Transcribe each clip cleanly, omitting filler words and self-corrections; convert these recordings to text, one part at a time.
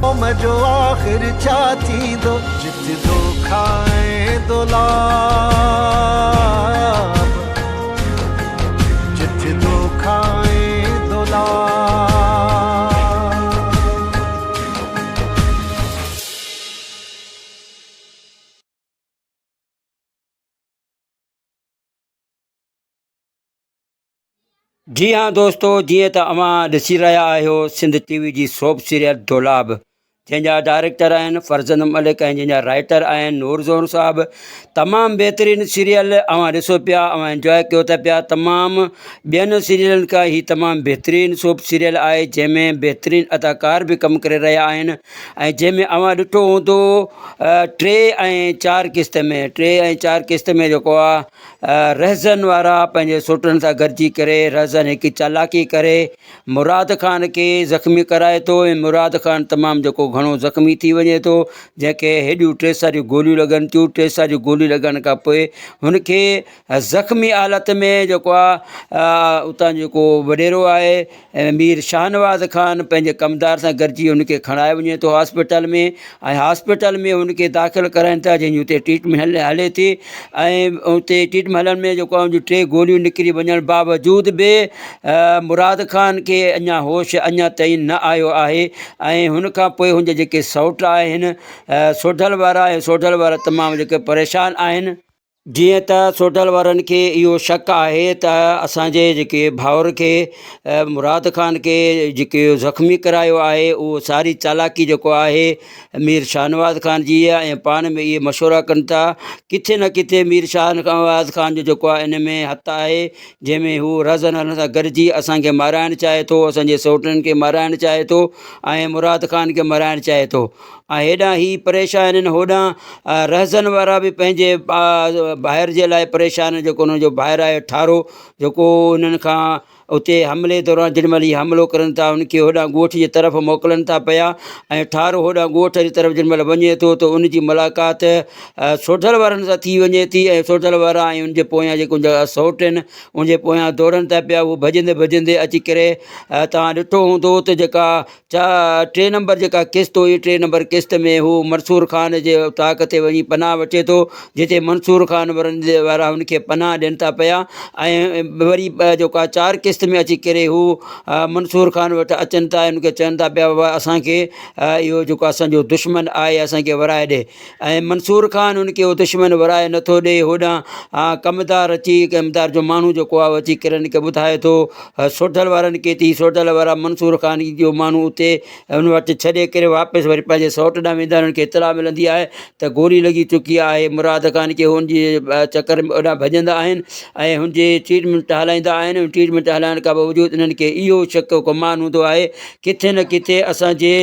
मजो आख़िर छा थींदो जिते धोखा ऐं दोलाब जिते धोखा ऐं दोलाब। जी हाँ दोस्तों, जीअं त अवां ॾिसी रहिया आहियो सिंध टीवी जी सोप सीरियल दोलाब, जंहिंजा डायरेक्टर आहिनि फरज़ंद मलिक ऐं जंहिंजा राइटर आहिनि नूर ज़ोहर साहब। तमामु बहितरीनु सीरियल अवां ॾिसो पिया, अवां इंजॉय कयो था पिया। तमामु ॿियनि सीरियलनि खां ही तमामु बहितरीनु सोप सीरियल आहे, जंहिंमें बहितरीनु अदाकार बि कमु करे रहिया आहिनि ऐं जंहिंमें अवां ॾिठो हूंदो 3 ऐं 4 क़िस्त में जेको आहे रहज़न वारा पंहिंजे सोटनि सां गॾिजी करे रहज़न हिकु चालाकी करे मुराद ख़ान खे ज़ख़्मी कराए थो ऐं मुराद ख़ान तमामु जेको घणो ज़ख़्मी थी वञे थो, जंहिंखे हेॾियूं 3 सारियूं गोलियूं लॻनि थियूं। 3 सारियूं गोलियूं लॻण खां पोइ हुनखे ज़ख़्मी हालत में जेको आहे उतां जेको वॾेरो आहे मीर शाहनवाज़ ख़ान पंहिंजे कमदार सां गॾिजी हुनखे खणाए वञे थो हॉस्पिटल में ऐं हॉस्पिटल में हुनखे दाख़िल कराइनि था, जंहिंजी हुते ट्रीटमेंट हले थी ऐं उते ट्रीटमेंट हलण में जेको आहे 3 गोलियूं निकिरी वञण बावजूद बि मुराद ख़ान खे अञा होश अञा ताईं न आयो आहे ऐं हुन खां पोइ हुनजे जेके सौट आहिनि सोढल वारा तमामु जेके परेशान आहिनि। जीअं त सोढल वारनि खे इहो शक आहे त असांजे जेके भाउर खे मुराद ख़ान खे जेके ज़ख़्मी करायो आहे उहो सारी चालाकी जेको आहे मीर शाहनवाज़ ख़ान जी आहे ऐं पाण में इहे मशवरा कनि था। किथे न किथे मीर शाहनवाज़ ख़ान जो जेको आहे इन में हथु आहे, जंहिंमें हू रहज़न सां गॾिजी असांखे माराइणु चाहे थो, असांजे सौटनि खे माराइणु चाहे थो ऐं मुराद ख़ान खे माराइणु चाहे थो ऐं हेॾां ही परेशान आहिनि। होॾां रहज़न वारा बि पंहिंजे ॿाहिरि जे लाइ परेशान आहिनि। जेको हुनजो ॿाहिरि आहे ठारो, जेको उन्हनि खां उते हमले दौरान जेॾीमहिल ही हमिलो करनि था उनखे होॾां ॻोठ जी तरफ़ मोकिलनि था पिया ऐं ठारो होॾां ॻोठ जी तरफ़ जेॾीमहिल वञे थो त उनजी मुलाक़ात सोढल वारनि सां थी वञे थी ऐं सोढल वारा ऐं उनजे पोयां जेको सौट आहिनि उनजे पोयां दौड़नि था पिया। उहे भॼंदे अची करे तव्हां ॾिठो हूंदो त जेका 3 नंबर जेका क़िस्त हुई, 3 नंबर क़िस्त में हू मंसूर ख़ान जे ताक़ ते वञी पनाह वठे थो, जिते मंसूर ख़ान वारा हुनखे पनाह ॾियनि था पिया ऐं वरी जेका 4 क़िस्त में अची करे हू मंसूर ख़ान वटि अचनि था ऐं उनखे चवनि था पिया असांखे इहो जेको असांजो दुश्मन आहे असांखे वराए ॾे ऐं मंसूर ख़ान हुनखे उहो दुश्मन वराए नथो ॾे। होॾां कमदार जो माण्हू जेको आहे अची करे हिनखे ॿुधाए थो सोढल वारनि खे थी, सोढल वारा मंसूर ख़ान जो माण्हू उते हुन वटि छॾे करे वापसि वरी पंहिंजे सौट ॾांहुं वेंदा आहिनि। उनखे इतला मिलंदी आहे त गोली लॻी चुकी आहे मुराद ख़ान खे, हुनजी चकर में होॾां भॼंदा आहिनि ऐं हुनजी ट्रीटमेंट हलाईंदा आहिनि। ट्रीटमेंट हलाइण खां बावजूदि इन्हनि खे इहो शक गुमान हूंदो आहे किथे न किथे असांजे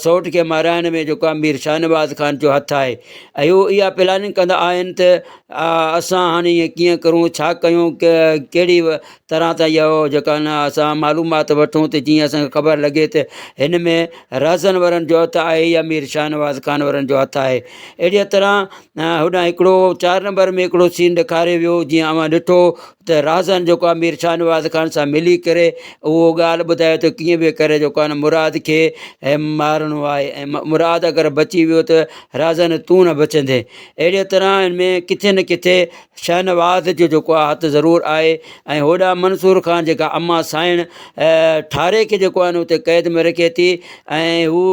सौट खे माराइण में जेको आहे मीर शाहनवाज़ ख़ान जो हथु आहे ऐं उहो इहा प्लानिंग कंदा आहिनि त असां हाणे ईअं कीअं करूं, छा कयूं, कहिड़ी तरह सां इहो जेका न असां मालूमात वठूं त जीअं असांखे ख़बर लॻे त हिन में रहज़न वारनि जो हथु आहे या मीर शाहनवाज़ ख़ान वारनि जो हथु आहे। अहिड़ीअ तरह होॾां हिकिड़ो 4 नंबर में हिकिड़ो सीन ॾेखारियो वियो, जीअं अवां ॾिठो त रहज़न जेको आहे मीर शाहनवाज़ ख़ान सां मिली करे उहो ॻाल्हि ॿुधाए थो कीअं बि करे जेको आहे न मुराद खे मारणो आहे ऐं मुराद अगरि बची वियो त रहज़न तूं न बचंदे। अहिड़ीअ तरह हिन में किथे न किथे शाहनवाज़ जो जेको आहे हथु ज़रूरु आहे ऐं होॾां मंसूर ख़ान जेका अम्मा साइण ठारे खे जेको आहे न उते क़ैद में रखे थी ऐं हू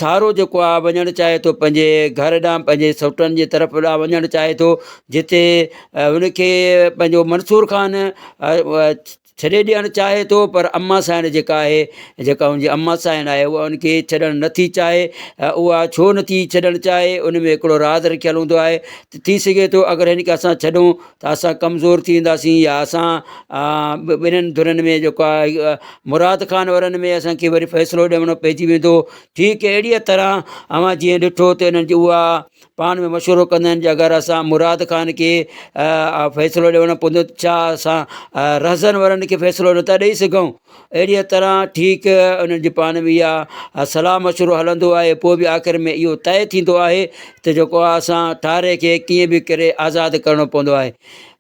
ठारो जेको आहे वञणु चाहे थो पंहिंजे घर ॾांहुं, पंहिंजे सौटनि जे तरफ़ ॾांहुं वञणु चाहे थो, जिते हुनखे पंहिंजो मंसूर ख़ान छॾे ॾियणु चाहे थो, पर अम्मा साइण जेका आहे, जेका हुनजी अम्मा साइण आहे उहा हुनखे छॾणु नथी चाहे। उहा छो नथी छॾणु चाहे, उन में हिकिड़ो राज़ रखियलु हूंदो आहे त थी सघे थो अगरि हिनखे असां छॾूं त असां कमज़ोर थी वेंदासीं या असां ॿिन्हिनि धुरनि में जेको आहे मुराद ख़ान वारनि में असांखे वरी फ़ैसिलो ॾियणो पइजी वेंदो। ठीकु अहिड़ीअ तरह अवां जीअं ॾिठो त हिननि जी उहा पाण में मशवरो कंदा आहिनि अगरि असां मुराद ख़ान खे फ़ैसिलो ॾियणो पवंदो छा असां रहज़न वारनि उन्हनि खे फ़ैसिलो नथा ॾेई सघूं। अहिड़ीअ तरह ठीकु उन्हनि जी पाण में इहा सलाह मशवरो हलंदो आहे। पोइ बि आख़िर में इहो तइ थींदो आहे त जेको आहे असां ठारे खे कीअं बि करे आज़ादु करिणो पवंदो आहे।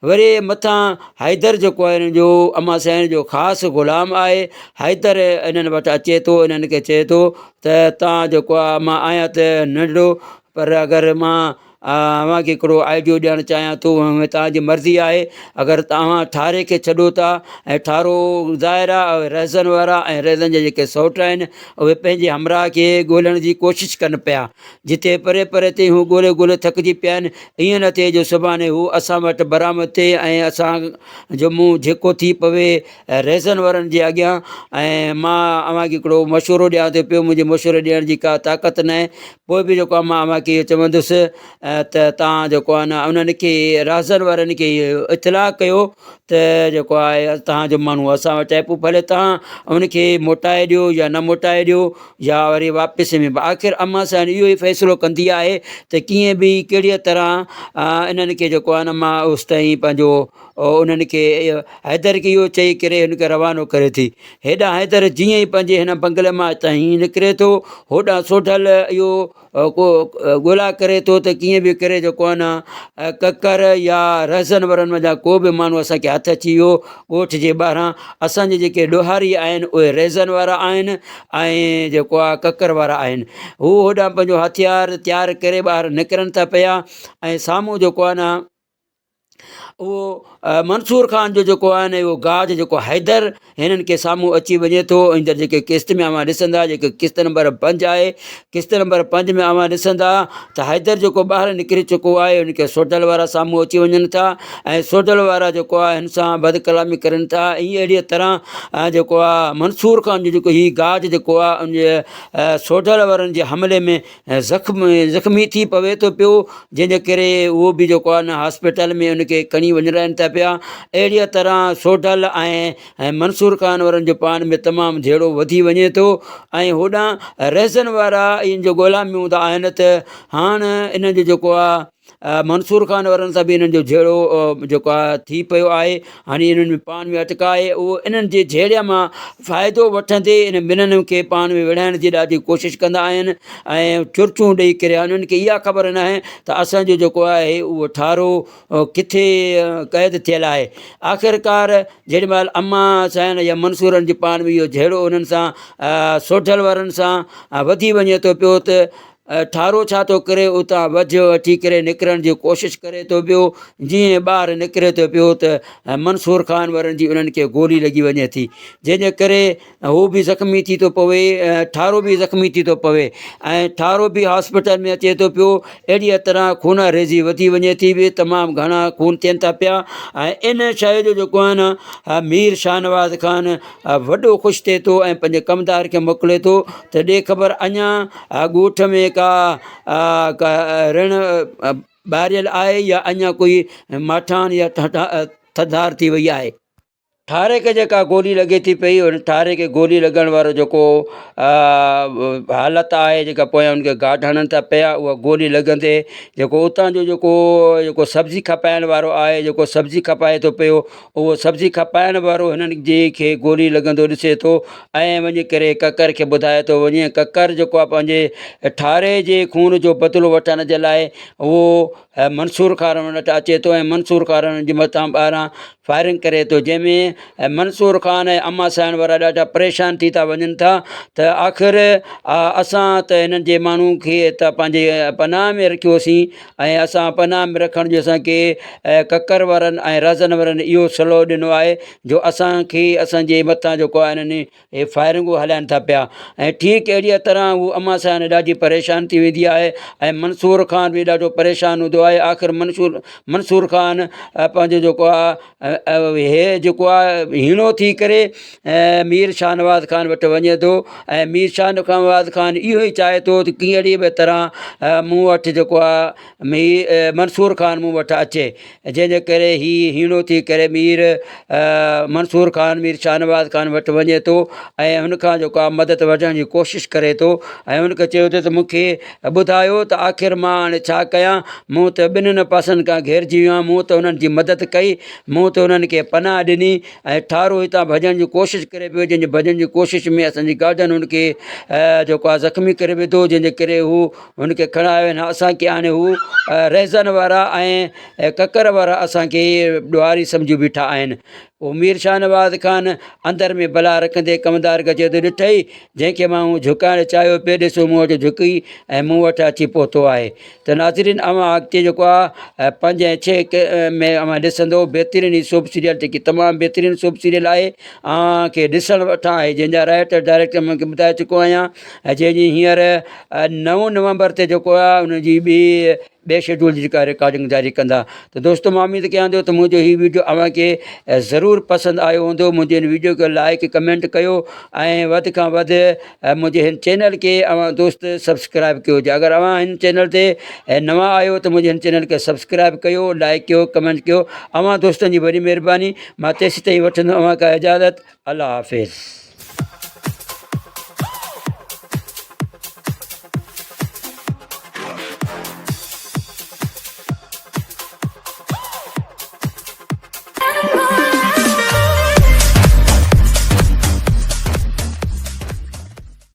वरी मथां हैदर जेको आहे हिननि जो अम्मा साईं जो ख़ासि ग़ुलाम आहे। हैदर इन्हनि वटि अचे थो, इन्हनि खे चए थो त तव्हां जेको आहे मां आहियां त नंढिड़ो, पर अगरि मां तव्हांखे हिकिड़ो आइडियो ॾियणु चाहियां थो, तव्हांजी मर्ज़ी आहे। अगरि तव्हां ठारे खे छॾो था ऐं ठारो ज़ाहिर आहे रहज़न वारा ऐं रहज़न जा जेके सौट आहिनि उहे पंहिंजे हमराह खे ॻोल्हण जी कोशिशि कनि पिया। जिते परे परे ते हू ॻोल्हे थकिजी पिया आहिनि, ईअं न थिए जो सुभाणे हू असां वटि बरामद थिए ऐं असां जो मूं जेको थी पवे रहज़न वारनि जे अॻियां। ऐं मां अव्हांखे हिकिड़ो मशवरो ॾियां थो पियो, मुंहिंजे मशवरे ॾियण जी का ताक़त न आहे। पोइ बि जेको आहे मां अव्हांखे इहो चवंदुसि त तव्हां जेको आहे न उन्हनि खे रहज़न वारनि खे इतलाह कयो त जेको आहे तव्हांजो माण्हू असां वटि आहे। पोइ भले तव्हां उनखे मोटाए ॾियो या न मोटाए ॾियो या वरी वापसि में। आख़िर अम्मा साईं इहो ई फ़ैसिलो कंदी आहे त कीअं बि कहिड़ीअ तरह इन्हनि खे जेको आहे न मां उस ताईं पंहिंजो उन्हनि खे हैदर खे इहो चई करे हुनखे रवानो करे थी। हेॾां हैदर जीअं ई पंहिंजे हिन बंगले मां ताईं निकिरे थो, होॾां सोढल इहो को ॻोल्हा करे थो त कीअं बि करे जेको आहे न ककर या रहज़न वारनि वञा को बि माण्हू असांखे हथु अची वियो ॻोठ जे ॿाहिरां। असांजे जेके ॾोहारी आहिनि उहे रहज़न वारा आहिनि ऐं जेको आहे ककर वारा आहिनि। हू होॾां पंहिंजो हथियार तयारु करे ॿाहिरि निकिरनि था पिया ऐं साम्हूं जेको आहे न उहो मंसूर ख़ान जो जेको आहे न उहो गाज जेको हैदर हिननि खे साम्हूं अची वञे थो। ईंदड़ जेके क़िस्त में अव्हां ॾिसंदा, जेके क़िस्त नंबर 5 आहे, क़िस्त नंबर 5 में अव्हां ॾिसंदा त हैदर जेको ॿाहिरि निकिरी चुको आहे, उनखे सोडल वारा साम्हूं अची वञनि था ऐं सोडल वारा जेको आहे हिन सां बदकलामी करनि था। ईअं अहिड़ीअ तरह जेको आहे मंसूर ख़ान जो जेको हीउ गाज जेको आहे उन सोडल वारनि जे हमले में ज़ख़्मी थी पवे थो पियो, जंहिंजे करे उहो बि जेको आहे न हॉस्पिटल में उनखे खणी वञाइनि था पिया। अहिड़ीअ तरह सोडल ऐं मंसूर ख़ान वारनि जो पाण में तमामु झेड़ो वधी वञे थो। ऐं होॾां रहज़न वारा इन जो ग़ुलाम हूंदा आहिनि त हाणे इन्हनि जो जेको आहे मंसूर ख़ान वारनि सां बि इन्हनि जो झेड़ो जेको आहे थी पियो आहे। हाणे इन्हनि में पाण में अटकाए उहो इन्हनि जे झेड़े मां फ़ाइदो वठंदे इन ॿिन्हिनि खे पाण में विढ़ाइण जी ॾाढी कोशिशि कंदा आहिनि ऐं चुरचूं ॾेई करे। उन्हनि खे इहा ख़बर न आहे त असांजो जेको आहे उहो ठारो किथे क़ैद थियल आहे। आख़िरकार जेॾीमहिल अम्मा साईं या मंसूरनि जी पाण में इहो झेड़ो उन्हनि सां सोढल वारनि सां वधी वञे थो पियो त ठारो छा थो करे, उतां वझ वठी करे निकिरण जी कोशिशि करे थो पियो। जीअं ॿाहिरि निकिरे थो पियो त मंसूर ख़ान वारनि जी उन्हनि खे गोली लॻी वञे थी, जंहिंजे करे हू बि ज़ख़्मी थी थो पवे, ठारो बि ज़ख़्मी थी थो पवे ऐं ठारो बि हॉस्पिटल में अचे थो पियो। अहिड़ीअ तरह खून रेज़ी वधी वञे थी, बि तमामु घणा खून थियनि था पिया। ऐं इन शइ जो जेको आहे न मीर शाहनवाज़ ख़ान वॾो ख़ुशि थिए थो ऐं पंहिंजे कमदार खे मोकिले थो त ॾे ख़बर अञा ॻोठ में का ऋण ॿारियल आहे या अञा कोई माठान या थधार थी वई आहे। ठारे खे जेका गोली लॻे थी पई, उन ठारे खे गोली लॻण वारो जेको हालत आहे, जेका पोयां उनखे गार्ड हणनि था पिया, उहा गोली लॻंदे जेको उतां जो जेको सब्ज़ी खपाइण वारो आहे, जेको सब्ज़ी खपाए थो पियो, उहो सब्ज़ी खपाइण वारो हिननि जे खे गोली लॻंदो ॾिसे थो ऐं वञी करे ककर खे ॿुधाए थो वञे। ककर जेको आहे पंहिंजे ठारे जे खून जो बदिलो वठण जे लाइ उहो मंसूर ख़ान वटि अचे थो ऐं मंसूर ख़ान जे मथां ॿाहिरां फायरिंग करे थो, जंहिंमें मंसूर ख़ान ऐं अम्मा साईं वारा ॾाढा परेशान थी था वञनि था त आख़िर असां त हिननि जे माण्हू खे त पंहिंजे पनाह में रखियोसीं ऐं असां पनाह में रखण जो असांखे ककर वारनि ऐं रहज़न वारनि इहो सलो ॾिनो आहे जो असांखे असांजे मथां जेको आहे हिननि फायरिंगूं हलाइनि था पिया। ऐं ठीकु अहिड़ीअ तरह उहो अम्मा साईं ॾाढी परेशान थी वेंदी आहे ऐं मंसूर ख़ान बि ॾाढो परेशान हूंदो आहे। आख़िर मंसूर ख़ान पंहिंजो जेको आहे हे जेको आहे हीणो थी करे मीर शाहनवाज़ ख़ान वटि वञे थो ऐं मीर शाहनवाज़ ख़ान इहो ई चाहे थो त कहिड़ी बि तरह मूं वटि जेको आहे मंसूर ख़ान मूं वटि अचे, जंहिंजे करे हीउ हीणो थी करे मंसूर ख़ान मीर शाहनवाज़ ख़ान वटि वञे थो ऐं हुनखां जेको आहे मदद वठण जी कोशिशि करे थो ऐं हुनखे चयो त मूंखे ॿुधायो त आख़िर मां हाणे छा कयां, मूं त ॿिन्हिनि पासनि खां घेरिजी वियो आहियां, मूं त हुननि जी मदद कई, मूं त उन्हनि खे पनाह ॾिनी ऐं ठारो हितां भॼण जी कोशिशि करे पियो, जंहिंजे भॼण जी कोशिशि में असांजी गार्डन हुनखे जेको आहे ज़ख़्मी करे विधो, जंहिंजे करे हू हुनखे खणायो आहिनि। असांखे हाणे हू रेज़न वारा ऐं ककर वारा असांखे ॾुआरी सम्झी बीठा आहिनि। पोइ मीर शाहनवाज़ ख़ान अंदरि में भला रखंदे कमदार खे चए थो ॾिठई जंहिंखे मां झुकाइणु चाहियो पिए, ॾिसो मूं वटि झुकी ऐं मूं वटि अची पहुतो आहे। त नाज़रीन, अवां अॻिते जेको आहे 5 ऐं 6 में अवां ॾिसंदो बहितरीनु ही सोप सीरियल, जेकी तमामु बहितरीनु सोप सीरियल आहे, खे ॾिसणु वठां आहे, जंहिंजा राइटर डायरेक्टर मां ॿुधाए चुको आहियां ऐं जंहिंजी हींअर 9 नवंबर ते जेको आहे उनजी ॿिए शेड्यूल जी जेका रिकॉर्डिंग जारी कंदा। त दोस्तो, मां उमेदु कयां थो त मुंहिंजो हीउ वीडियो अव्हांखे ज़रूरु पसंदि आयो हूंदो। मुंहिंजे हिन वीडियो खे लाइक कमेंट कयो ऐं वधि खां वधि मुंहिंजे हिन चैनल खे अव्हां दोस्त सब्सक्राइब कयो। अगरि अव्हां हिन चैनल ते नवां आहियो त मुंहिंजे हिन चैनल खे सब्सक्राइब कयो, लाइक कयो, कमेंट कयो। अव्हां दोस्तनि जी वॾी महिरबानी। मां तेसि ताईं वठंदो अव्हां खां इजाज़त। अल्लाह हाफ़िज़।